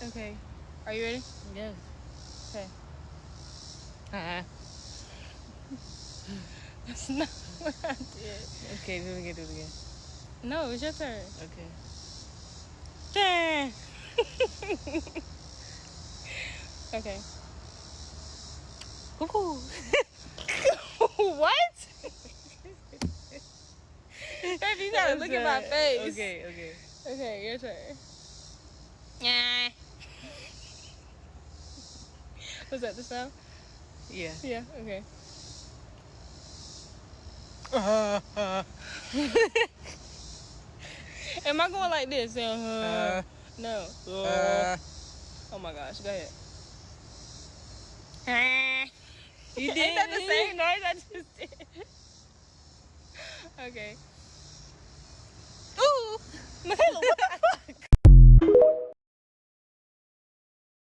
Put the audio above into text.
Okay. Are you ready? Yes. Okay. That's not what I did. Okay, then we can do it again. No, it's your turn. Okay. Dang. Okay. Cuckoo. What? Baby, you gotta look at my face. Okay. Okay, your turn. Yeah. Was that the sound? Yeah. Yeah, okay. Am I going like this? No. Oh my gosh, go ahead. You did. Ain't that the same noise I just did? Okay. Ooh! Michaela, what the fuck?